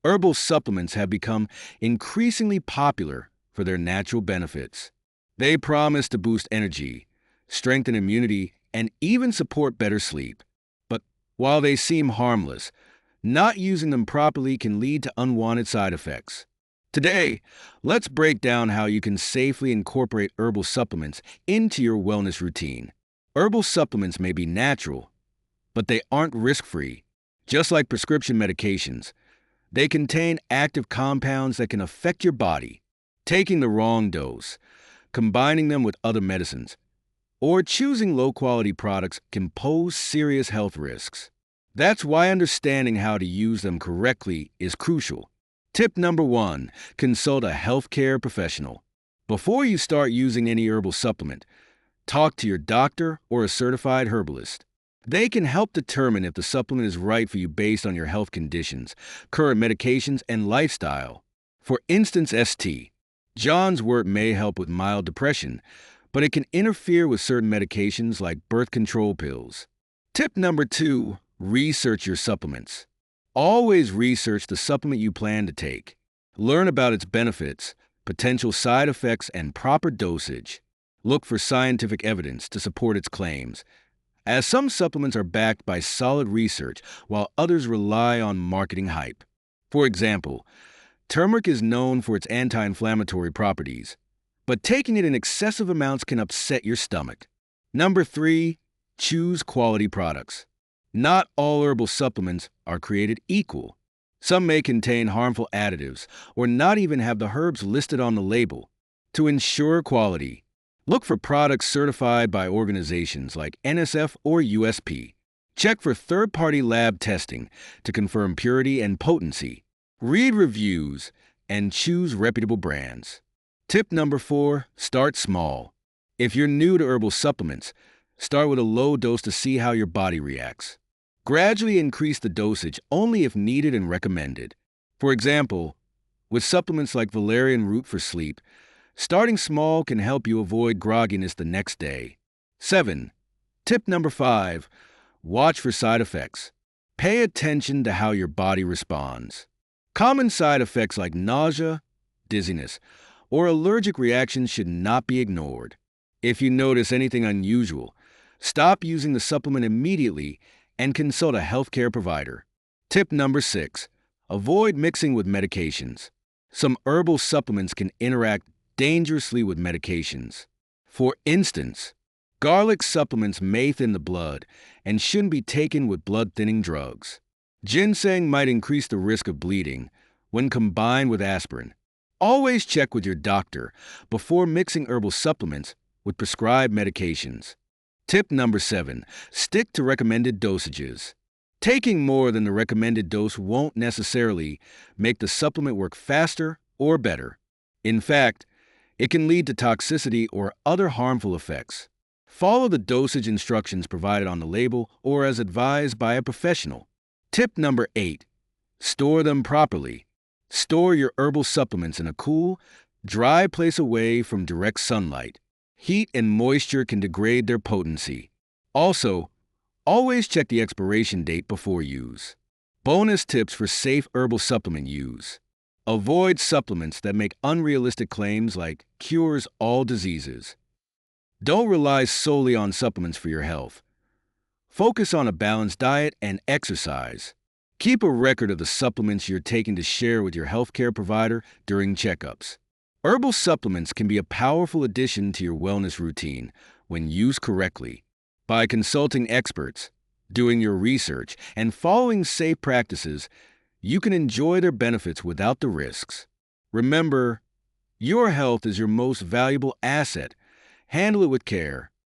Herbal supplements have become increasingly popular for their natural benefits. They promise to boost energy, strengthen immunity, and even support better sleep. But while they seem harmless, not using them properly can lead to unwanted side effects. Today, let's break down how you can safely incorporate herbal supplements into your wellness routine. Herbal supplements may be natural, but they aren't risk-free. Just like prescription medications, they contain active compounds that can affect your body. Taking the wrong dose, combining them with other medicines, or choosing low-quality products can pose serious health risks. That's why understanding how to use them correctly is crucial. Tip number 1, consult a healthcare professional. Before you start using any herbal supplement, talk to your doctor or a certified herbalist. They can help determine if the supplement is right for you based on your health conditions, current medications, and lifestyle. For instance, John's wort may help with mild depression, but it can interfere with certain medications like birth control pills. Tip number 2, research your supplements. Always research the supplement you plan to take. Learn about its benefits, potential side effects, and proper dosage. Look for scientific evidence to support its claims, as some supplements are backed by solid research while others rely on marketing hype. For example, turmeric is known for its anti-inflammatory properties, but taking it in excessive amounts can upset your stomach. Number 3, choose quality products. Not all herbal supplements are created equal. Some may contain harmful additives or not even have the herbs listed on the label. To ensure quality, look for products certified by organizations like NSF or USP. Check for third-party lab testing to confirm purity and potency. Read reviews and choose reputable brands. Tip number 4, start small. If you're new to herbal supplements, start with a low dose to see how your body reacts. Gradually increase the dosage only if needed and recommended. For example, with supplements like valerian root for sleep, starting small can help you avoid grogginess the next day. 7. Tip number 5, watch for side effects. Pay attention to how your body responds. Common side effects like nausea, dizziness, or allergic reactions should not be ignored. If you notice anything unusual, stop using the supplement immediately and consult a healthcare provider. Tip number 6, avoid mixing with medications. Some herbal supplements can interact dangerously with medications. For instance, garlic supplements may thin the blood and shouldn't be taken with blood-thinning drugs. Ginseng might increase the risk of bleeding when combined with aspirin. Always check with your doctor before mixing herbal supplements with prescribed medications. Tip number 7, stick to recommended dosages. Taking more than the recommended dose won't necessarily make the supplement work faster or better. In fact, it can lead to toxicity or other harmful effects. Follow the dosage instructions provided on the label or as advised by a professional. Tip number 8, store them properly. Store your herbal supplements in a cool, dry place away from direct sunlight. Heat and moisture can degrade their potency. Also, always check the expiration date before use. Bonus tips for safe herbal supplement use. Avoid supplements that make unrealistic claims like cures all diseases. Don't rely solely on supplements for your health. Focus on a balanced diet and exercise. Keep a record of the supplements you're taking to share with your healthcare provider during checkups. Herbal supplements can be a powerful addition to your wellness routine when used correctly. By consulting experts, doing your research, and following safe practices, you can enjoy their benefits without the risks. Remember, your health is your most valuable asset. Handle it with care.